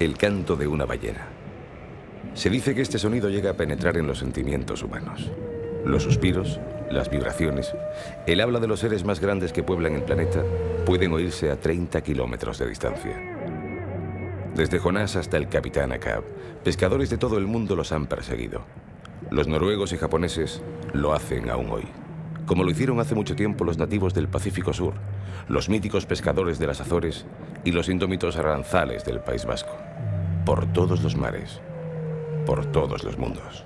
El canto de una ballena. Se dice que este sonido llega a penetrar en los sentimientos humanos. Los suspiros, las vibraciones, el habla de los seres más grandes que pueblan el planeta pueden oírse a 30 kilómetros de distancia. Desde Jonás hasta el Capitán Ahab, pescadores de todo el mundo los han perseguido. Los noruegos y japoneses lo hacen aún hoy, como lo hicieron hace mucho tiempo los nativos del Pacífico Sur, los míticos pescadores de las Azores y los indómitos arranzales del País Vasco. Por todos los mares, por todos los mundos.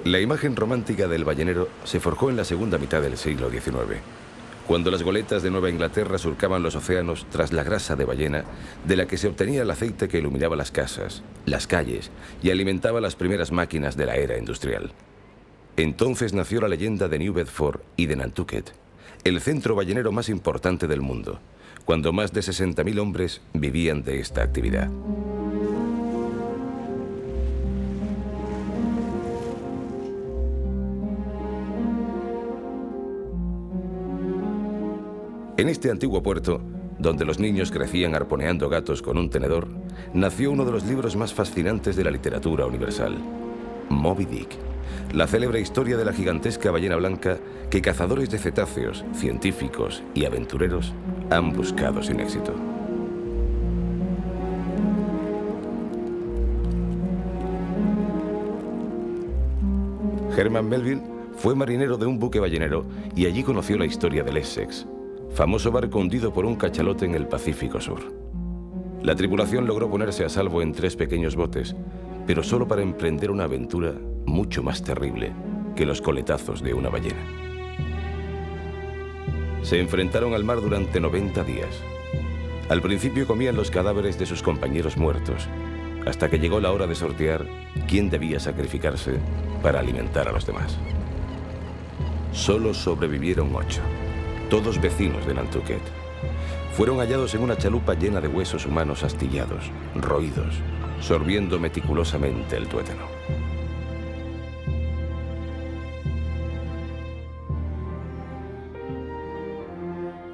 La imagen romántica del ballenero se forjó en la segunda mitad del siglo XIX, cuando las goletas de Nueva Inglaterra surcaban los océanos tras la grasa de ballena, de la que se obtenía el aceite que iluminaba las casas, las calles y alimentaba las primeras máquinas de la era industrial. Entonces nació la leyenda de New Bedford y de Nantucket, el centro ballenero más importante del mundo, cuando más de 60.000 hombres vivían de esta actividad. En este antiguo puerto, donde los niños crecían arponeando gatos con un tenedor, nació uno de los libros más fascinantes de la literatura universal, Moby Dick, la célebre historia de la gigantesca ballena blanca que cazadores de cetáceos, científicos y aventureros han buscado sin éxito. Herman Melville fue marinero de un buque ballenero y allí conoció la historia del Essex, famoso barco hundido por un cachalote en el Pacífico Sur. La tripulación logró ponerse a salvo en 3 pequeños botes, pero solo para emprender una aventura mucho más terrible que los coletazos de una ballena. Se enfrentaron al mar durante 90 días. Al principio comían los cadáveres de sus compañeros muertos, hasta que llegó la hora de sortear quién debía sacrificarse para alimentar a los demás. Solo sobrevivieron 8. Todos vecinos de Nantucket. Fueron hallados en una chalupa llena de huesos humanos astillados, roídos, sorbiendo meticulosamente el tuétano.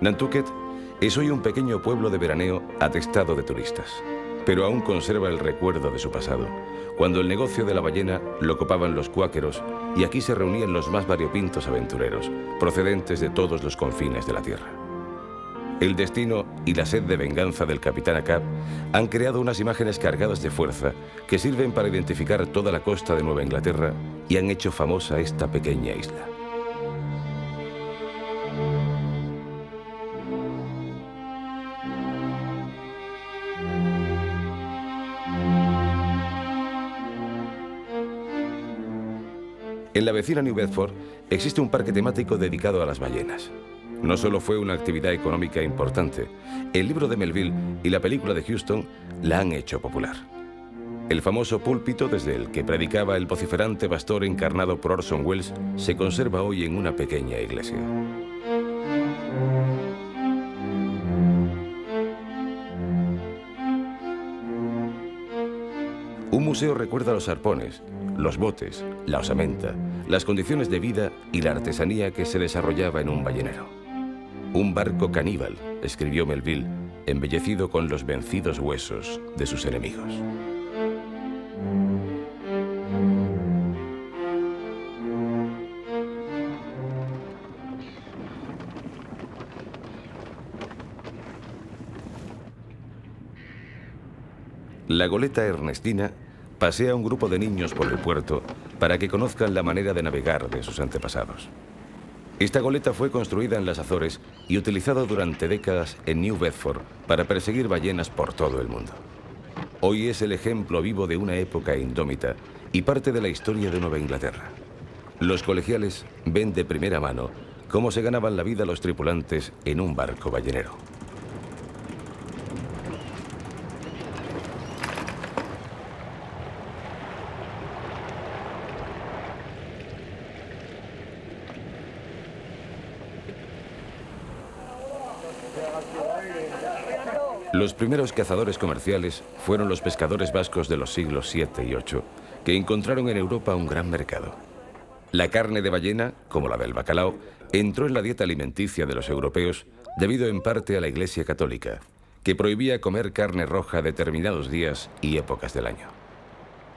Nantucket es hoy un pequeño pueblo de veraneo atestado de turistas, pero aún conserva el recuerdo de su pasado, cuando el negocio de la ballena lo copaban los cuáqueros y aquí se reunían los más variopintos aventureros, procedentes de todos los confines de la tierra. El destino y la sed de venganza del Capitán Ahab han creado unas imágenes cargadas de fuerza que sirven para identificar toda la costa de Nueva Inglaterra y han hecho famosa esta pequeña isla. En la vecina New Bedford existe un parque temático dedicado a las ballenas. No solo fue una actividad económica importante, el libro de Melville y la película de Huston la han hecho popular. El famoso púlpito desde el que predicaba el vociferante pastor encarnado por Orson Welles se conserva hoy en una pequeña iglesia. Un museo recuerda los arpones, los botes, la osamenta, las condiciones de vida y la artesanía que se desarrollaba en un ballenero. Un barco caníbal, escribió Melville, embellecido con los vencidos huesos de sus enemigos. La goleta Ernestina pasea a un grupo de niños por el puerto para que conozcan la manera de navegar de sus antepasados. Esta goleta fue construida en las Azores y utilizada durante décadas en New Bedford para perseguir ballenas por todo el mundo. Hoy es el ejemplo vivo de una época indómita y parte de la historia de Nueva Inglaterra. Los colegiales ven de primera mano cómo se ganaban la vida los tripulantes en un barco ballenero. Los primeros cazadores comerciales fueron los pescadores vascos de los siglos VII y VIII, que encontraron en Europa un gran mercado. La carne de ballena, como la del bacalao, entró en la dieta alimenticia de los europeos debido en parte a la Iglesia Católica, que prohibía comer carne roja determinados días y épocas del año.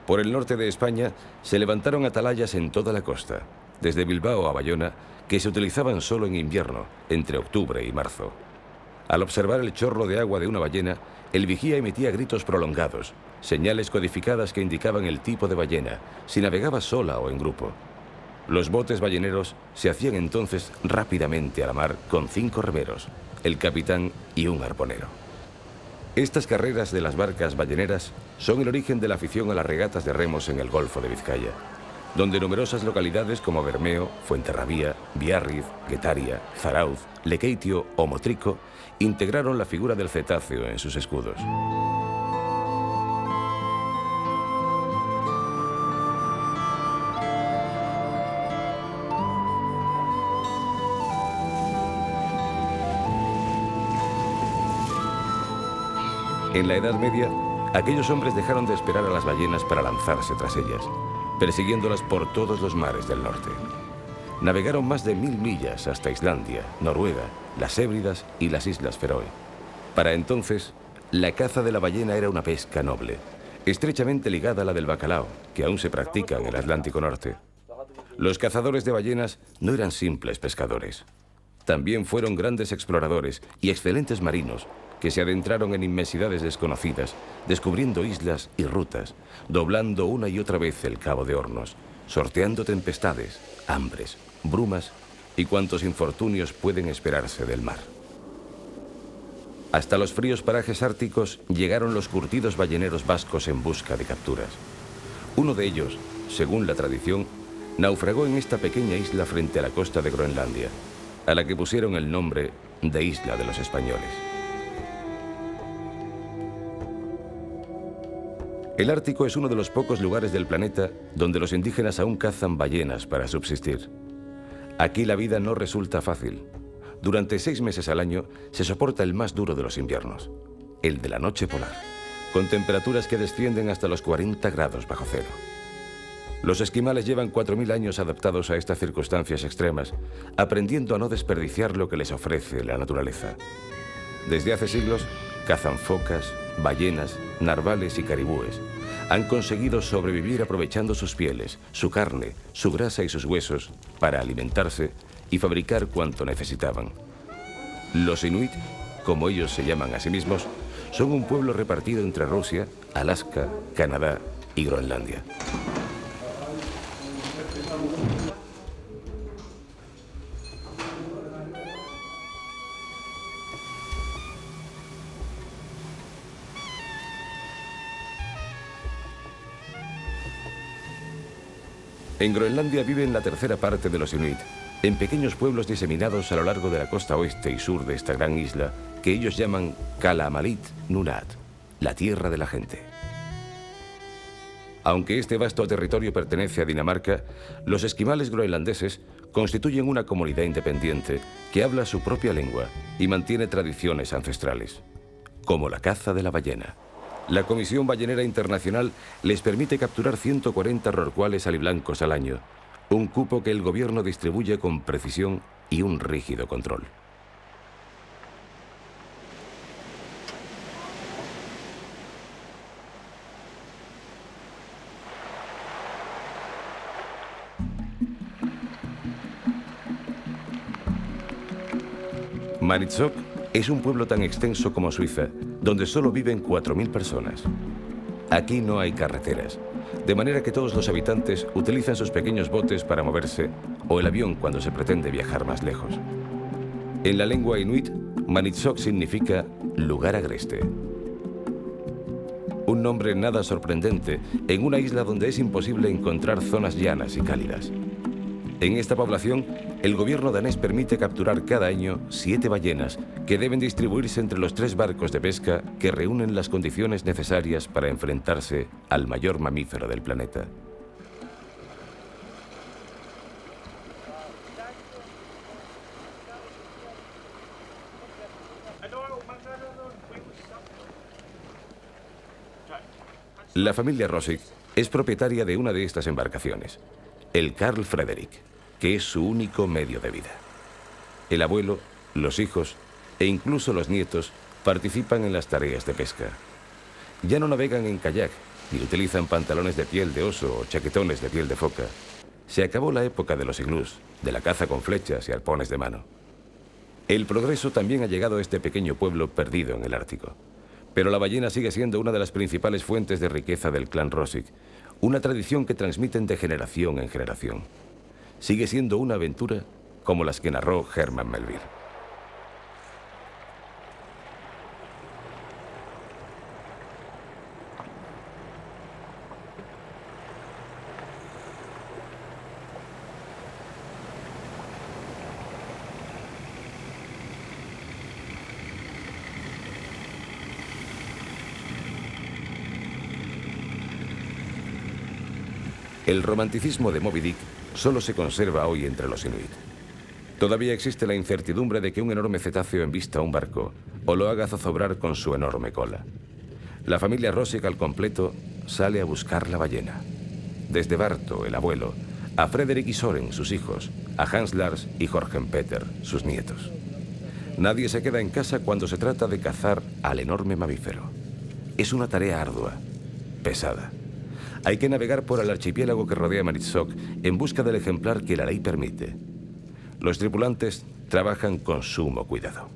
Por el norte de España se levantaron atalayas en toda la costa, desde Bilbao a Bayona, que se utilizaban solo en invierno, entre octubre y marzo. Al observar el chorro de agua de una ballena, el vigía emitía gritos prolongados, señales codificadas que indicaban el tipo de ballena, si navegaba sola o en grupo. Los botes balleneros se hacían entonces rápidamente a la mar con 5 remeros, el capitán y un arponero. Estas carreras de las barcas balleneras son el origen de la afición a las regatas de remos en el Golfo de Vizcaya, donde numerosas localidades como Bermeo, Fuenterrabía, Biarritz, Guetaria, Zarauz, Lequeitio o Motrico integraron la figura del cetáceo en sus escudos. En la Edad Media, aquellos hombres dejaron de esperar a las ballenas para lanzarse tras ellas, persiguiéndolas por todos los mares del norte. Navegaron más de 1000 millas hasta Islandia, Noruega, las Hébridas y las Islas Feroe. Para entonces, la caza de la ballena era una pesca noble, estrechamente ligada a la del bacalao, que aún se practica en el Atlántico Norte. Los cazadores de ballenas no eran simples pescadores. También fueron grandes exploradores y excelentes marinos que se adentraron en inmensidades desconocidas, descubriendo islas y rutas, doblando una y otra vez el Cabo de Hornos, sorteando tempestades, hambres, brumas y cuantos infortunios pueden esperarse del mar. Hasta los fríos parajes árticos llegaron los curtidos balleneros vascos en busca de capturas. Uno de ellos, según la tradición, naufragó en esta pequeña isla frente a la costa de Groenlandia, a la que pusieron el nombre de Isla de los Españoles. El Ártico es uno de los pocos lugares del planeta donde los indígenas aún cazan ballenas para subsistir. Aquí la vida no resulta fácil. Durante 6 meses al año se soporta el más duro de los inviernos, el de la noche polar, con temperaturas que descienden hasta los 40 grados bajo cero. Los esquimales llevan 4000 años adaptados a estas circunstancias extremas, aprendiendo a no desperdiciar lo que les ofrece la naturaleza. Desde hace siglos, cazan focas, ballenas, narvales y caribúes. Han conseguido sobrevivir aprovechando sus pieles, su carne, su grasa y sus huesos para alimentarse y fabricar cuanto necesitaban. Los inuit, como ellos se llaman a sí mismos, son un pueblo repartido entre Rusia, Alaska, Canadá y Groenlandia. En Groenlandia viven la tercera parte de los inuit, en pequeños pueblos diseminados a lo largo de la costa oeste y sur de esta gran isla, que ellos llaman Kalaallit Nunaat, la tierra de la gente. Aunque este vasto territorio pertenece a Dinamarca, los esquimales groenlandeses constituyen una comunidad independiente que habla su propia lengua y mantiene tradiciones ancestrales, como la caza de la ballena. La Comisión Ballenera Internacional les permite capturar 140 rorcuales aliblancos al año, un cupo que el gobierno distribuye con precisión y un rígido control. Maniitsoq es un pueblo tan extenso como Suiza, donde solo viven 4000 personas. Aquí no hay carreteras, de manera que todos los habitantes utilizan sus pequeños botes para moverse o el avión cuando se pretende viajar más lejos. En la lengua inuit, Maniitsoq significa lugar agreste. Un nombre nada sorprendente en una isla donde es imposible encontrar zonas llanas y cálidas. En esta población, el gobierno danés permite capturar cada año 7 ballenas que deben distribuirse entre los 3 barcos de pesca que reúnen las condiciones necesarias para enfrentarse al mayor mamífero del planeta. La familia Rosick Es propietaria de una de estas embarcaciones, el Carl Frederick, que es su único medio de vida. El abuelo, los hijos e incluso los nietos participan en las tareas de pesca. Ya no navegan en kayak, ni utilizan pantalones de piel de oso o chaquetones de piel de foca. Se acabó la época de los iglús, de la caza con flechas y arpones de mano. El progreso también ha llegado a este pequeño pueblo perdido en el Ártico. Pero la ballena sigue siendo una de las principales fuentes de riqueza del clan Rossig, una tradición que transmiten de generación en generación. Sigue siendo una aventura como las que narró Herman Melville. El romanticismo de Moby Dick solo se conserva hoy entre los inuit. Todavía existe la incertidumbre de que un enorme cetáceo embista un barco o lo haga zozobrar con su enorme cola. La familia Rossig al completo sale a buscar la ballena. Desde Barto, el abuelo, a Frederick y Soren, sus hijos, a Hans Lars y Jorgen Peter, sus nietos. Nadie se queda en casa cuando se trata de cazar al enorme mamífero. Es una tarea ardua, pesada. Hay que navegar por el archipiélago que rodea Maritzburg en busca del ejemplar que la ley permite. Los tripulantes trabajan con sumo cuidado.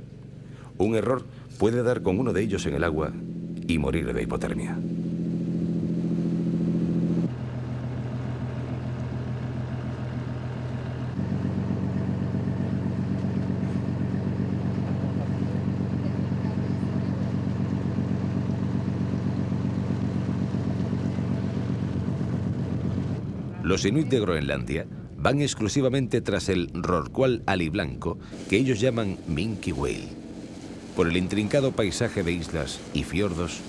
Un error puede dar con uno de ellos en el agua y morir de hipotermia. Los inuit de Groenlandia van exclusivamente tras el rorcual aliblanco que ellos llaman minke whale. Por el intrincado paisaje de islas y fiordos,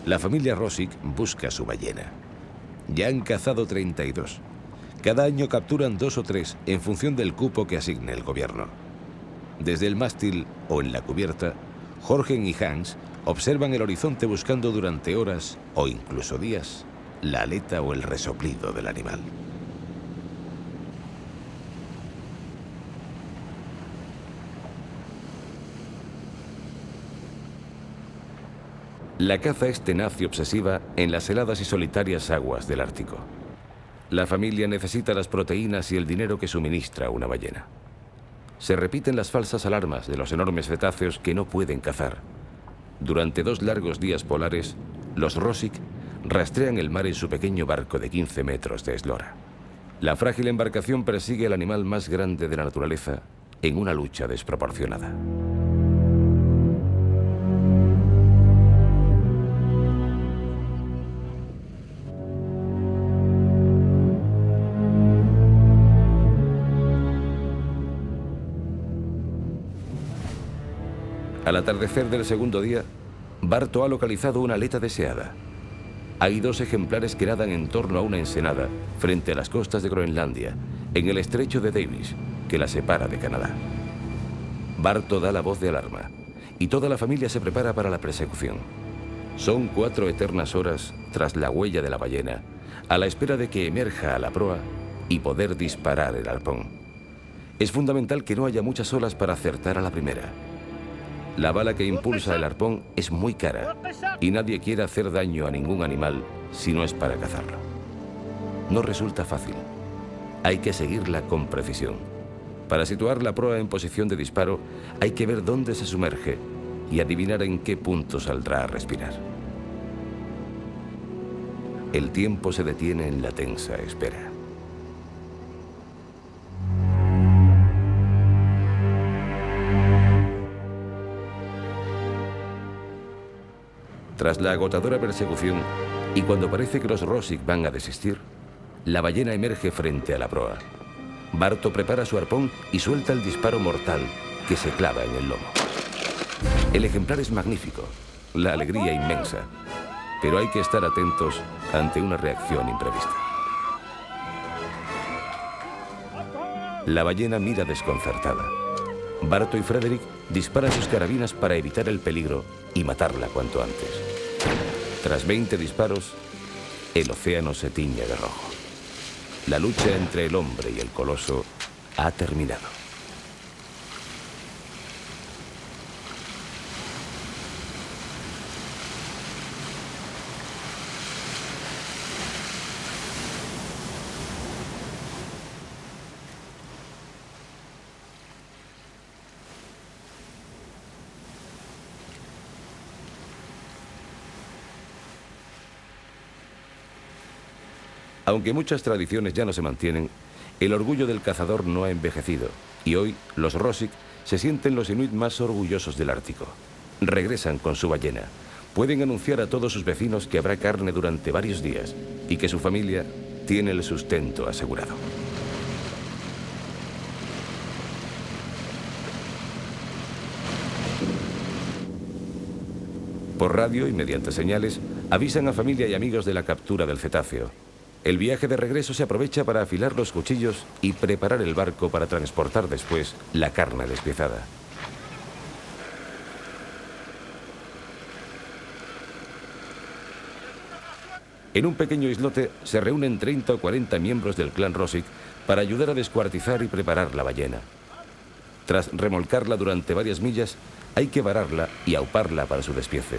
la familia Rossig busca su ballena. Ya han cazado 32. Cada año capturan 2 o 3 en función del cupo que asigne el gobierno. Desde el mástil o en la cubierta, Jorgen y Hans observan el horizonte buscando durante horas o incluso días la aleta o el resoplido del animal. La caza es tenaz y obsesiva en las heladas y solitarias aguas del Ártico. La familia necesita las proteínas y el dinero que suministra una ballena. Se repiten las falsas alarmas de los enormes cetáceos que no pueden cazar. Durante 2 largos días polares, los Rossig rastrean el mar en su pequeño barco de 15 metros de eslora. La frágil embarcación persigue al animal más grande de la naturaleza en una lucha desproporcionada. Al atardecer del segundo día, Barto ha localizado una aleta deseada. Hay 2 ejemplares que nadan en torno a una ensenada frente a las costas de Groenlandia, en el estrecho de Davis, que la separa de Canadá. Barto da la voz de alarma y toda la familia se prepara para la persecución. Son 4 eternas horas tras la huella de la ballena, a la espera de que emerja a la proa y poder disparar el arpón. Es fundamental que no haya muchas olas para acertar a la primera. La bala que impulsa el arpón es muy cara y nadie quiere hacer daño a ningún animal si no es para cazarlo. No resulta fácil. Hay que seguirla con precisión. Para situar la proa en posición de disparo, hay que ver dónde se sumerge y adivinar en qué punto saldrá a respirar. El tiempo se detiene en la tensa espera. Tras la agotadora persecución, y cuando parece que los Rossig van a desistir, la ballena emerge frente a la proa. Barto prepara su arpón y suelta el disparo mortal que se clava en el lomo. El ejemplar es magnífico, la alegría inmensa, pero hay que estar atentos ante una reacción imprevista. La ballena mira desconcertada. Barto y Frederick disparan sus carabinas para evitar el peligro y matarla cuanto antes. Tras 20 disparos, el océano se tiñe de rojo. La lucha entre el hombre y el coloso ha terminado. Aunque muchas tradiciones ya no se mantienen, el orgullo del cazador no ha envejecido y hoy los Rosik se sienten los inuit más orgullosos del Ártico. Regresan con su ballena. Pueden anunciar a todos sus vecinos que habrá carne durante varios días y que su familia tiene el sustento asegurado. Por radio y mediante señales avisan a familia y amigos de la captura del cetáceo. El viaje de regreso se aprovecha para afilar los cuchillos y preparar el barco para transportar después la carne despiezada. En un pequeño islote se reúnen 30 o 40 miembros del clan Rosik para ayudar a descuartizar y preparar la ballena. Tras remolcarla durante varias millas, hay que vararla y auparla para su despiece.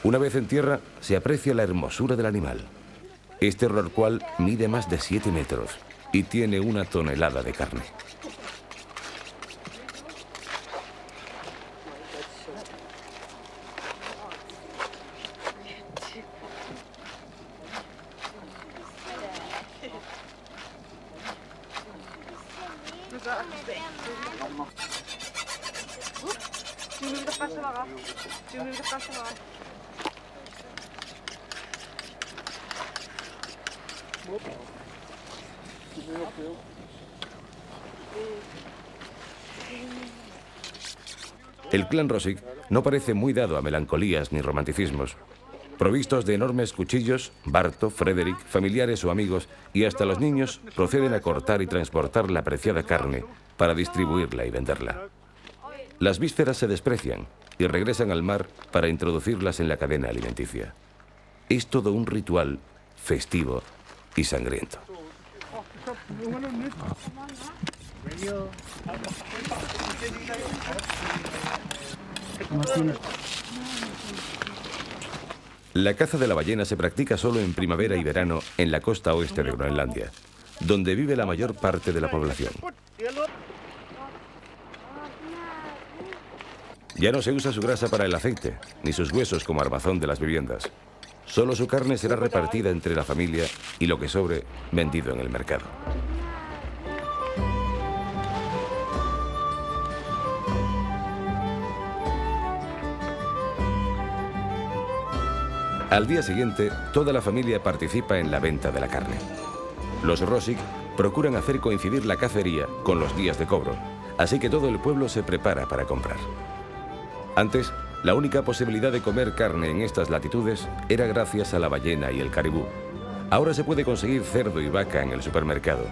Una vez en tierra, se aprecia la hermosura del animal. Este rorcual mide más de 7 metros y tiene 1 tonelada de carne. El clan Rosik no parece muy dado a melancolías ni romanticismos. Provistos de enormes cuchillos, Barto, Frederick, familiares o amigos y hasta los niños proceden a cortar y transportar la preciada carne para distribuirla y venderla. Las vísceras se desprecian y regresan al mar para introducirlas en la cadena alimenticia. Es todo un ritual festivo y sangriento. La caza de la ballena se practica solo en primavera y verano en la costa oeste de Groenlandia, donde vive la mayor parte de la población. Ya no se usa su grasa para el aceite, ni sus huesos como armazón de las viviendas. Solo su carne será repartida entre la familia y lo que sobre, vendido en el mercado. Al día siguiente, toda la familia participa en la venta de la carne. Los Rosik procuran hacer coincidir la cacería con los días de cobro, así que todo el pueblo se prepara para comprar. Antes, la única posibilidad de comer carne en estas latitudes era gracias a la ballena y el caribú. Ahora se puede conseguir cerdo y vaca en el supermercado,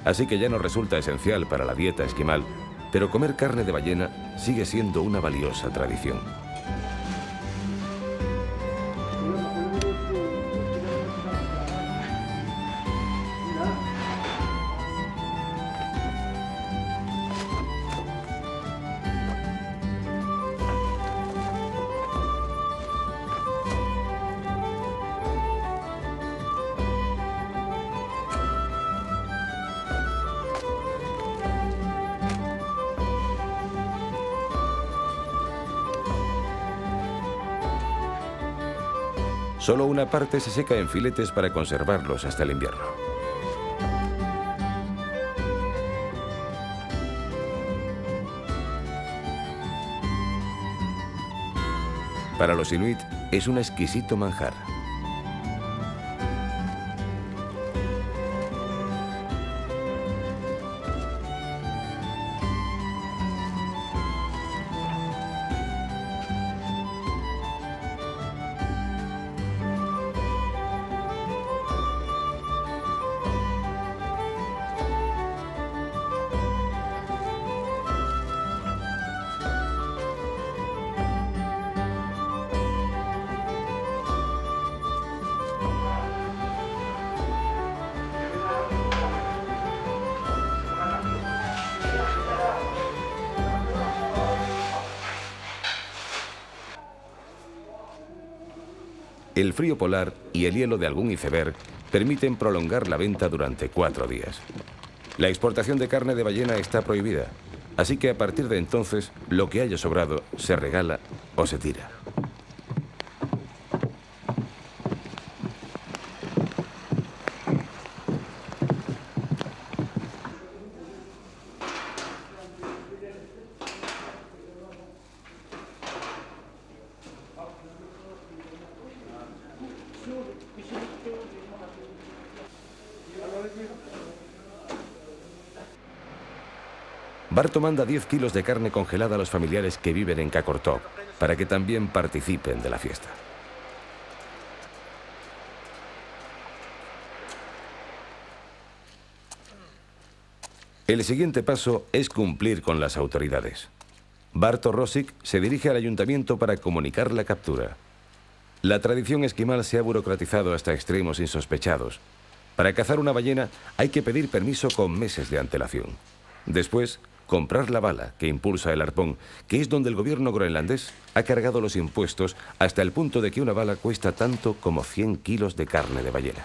así que ya no resulta esencial para la dieta esquimal, pero comer carne de ballena sigue siendo una valiosa tradición. Solo una parte se seca en filetes para conservarlos hasta el invierno. Para los inuit es un exquisito manjar. El frío polar y el hielo de algún iceberg permiten prolongar la venta durante 4 días. La exportación de carne de ballena está prohibida, así que a partir de entonces lo que haya sobrado se regala o se tira. Barto manda 10 kilos de carne congelada a los familiares que viven en Qaqortoq para que también participen de la fiesta. El siguiente paso es cumplir con las autoridades. Barto Rosic se dirige al ayuntamiento para comunicar la captura. La tradición esquimal se ha burocratizado hasta extremos insospechados. Para cazar una ballena hay que pedir permiso con meses de antelación. Después, comprar la bala que impulsa el arpón, que es donde el gobierno groenlandés ha cargado los impuestos hasta el punto de que una bala cuesta tanto como 100 kilos de carne de ballena.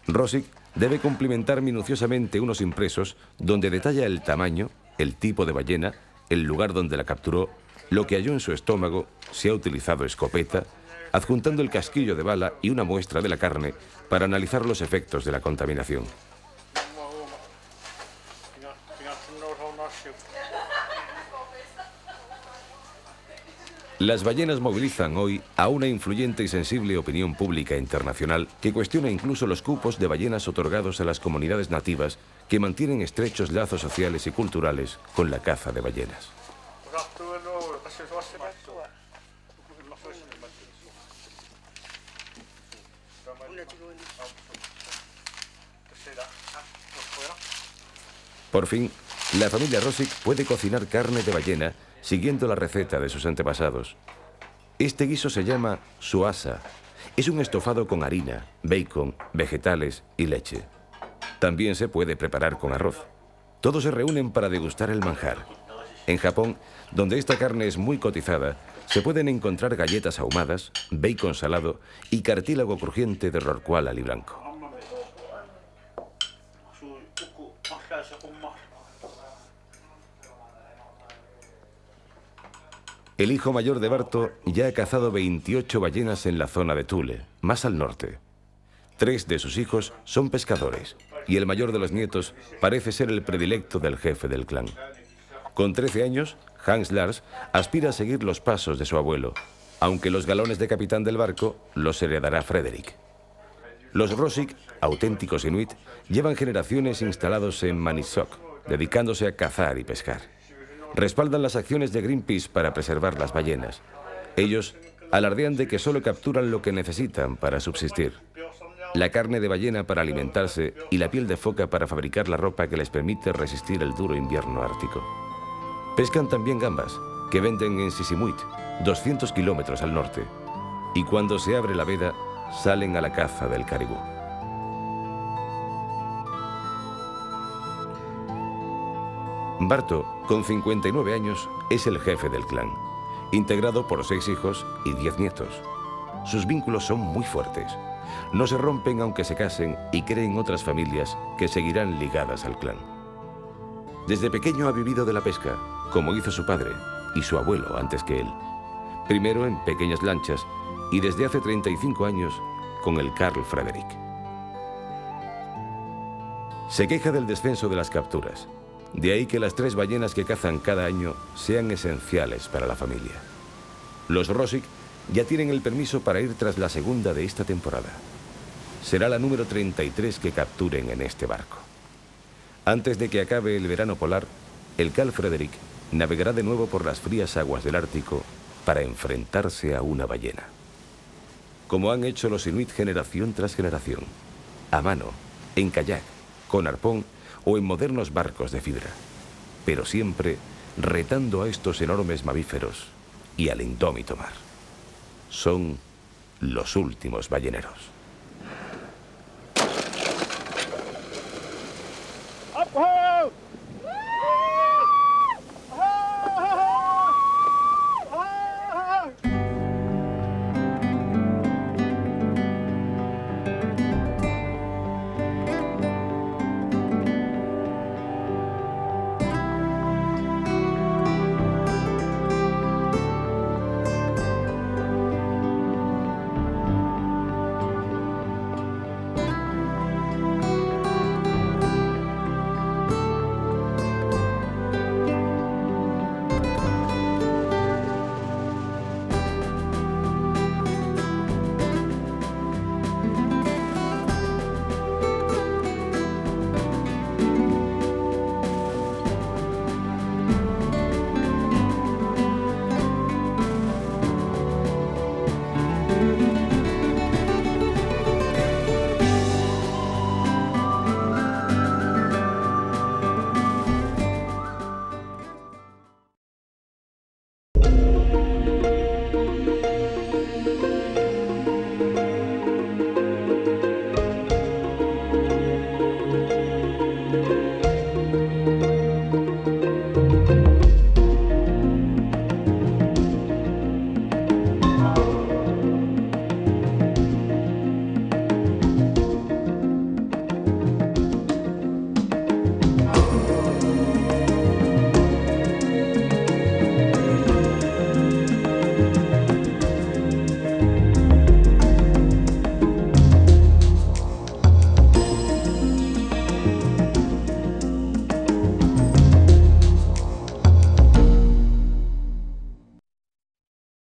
Rosic debe cumplimentar minuciosamente unos impresos donde detalla el tamaño, el tipo de ballena, el lugar donde la capturó, lo que halló en su estómago, si ha utilizado escopeta, adjuntando el casquillo de bala y una muestra de la carne para analizar los efectos de la contaminación. Las ballenas movilizan hoy a una influyente y sensible opinión pública internacional que cuestiona incluso los cupos de ballenas otorgados a las comunidades nativas que mantienen estrechos lazos sociales y culturales con la caza de ballenas. Por fin, la familia Rosic puede cocinar carne de ballena siguiendo la receta de sus antepasados. Este guiso se llama suasa. Es un estofado con harina, bacon, vegetales y leche. También se puede preparar con arroz. Todos se reúnen para degustar el manjar. En Japón, donde esta carne es muy cotizada, se pueden encontrar galletas ahumadas, bacon salado y cartílago crujiente de rorcual aliblanco. El hijo mayor de Barto ya ha cazado 28 ballenas en la zona de Thule, más al norte. 3 de sus hijos son pescadores y el mayor de los nietos parece ser el predilecto del jefe del clan. Con 13 años, Hans Lars aspira a seguir los pasos de su abuelo, aunque los galones de capitán del barco los heredará Frederick. Los Rosic, auténticos inuit, llevan generaciones instalados en Maniitsoq, dedicándose a cazar y pescar. Respaldan las acciones de Greenpeace para preservar las ballenas. Ellos alardean de que solo capturan lo que necesitan para subsistir. La carne de ballena para alimentarse y la piel de foca para fabricar la ropa que les permite resistir el duro invierno ártico. Pescan también gambas, que venden en Sisimuit, 200 kilómetros al norte. Y cuando se abre la veda, salen a la caza del caribú. Barto, con 59 años, es el jefe del clan, integrado por 6 hijos y 10 nietos. Sus vínculos son muy fuertes. No se rompen aunque se casen y creen otras familias que seguirán ligadas al clan. Desde pequeño ha vivido de la pesca, como hizo su padre y su abuelo antes que él. Primero en pequeñas lanchas y desde hace 35 años con el Carl Frederick. Se queja del descenso de las capturas. De ahí que las 3 ballenas que cazan cada año sean esenciales para la familia. Los Rosic ya tienen el permiso para ir tras la segunda de esta temporada. Será la número 33 que capturen en este barco. Antes de que acabe el verano polar, el Carl Frederick navegará de nuevo por las frías aguas del Ártico para enfrentarse a una ballena. Como han hecho los inuit generación tras generación, a mano, en kayak, con arpón o en modernos barcos de fibra, pero siempre retando a estos enormes mamíferos y al indómito mar. Son los últimos balleneros.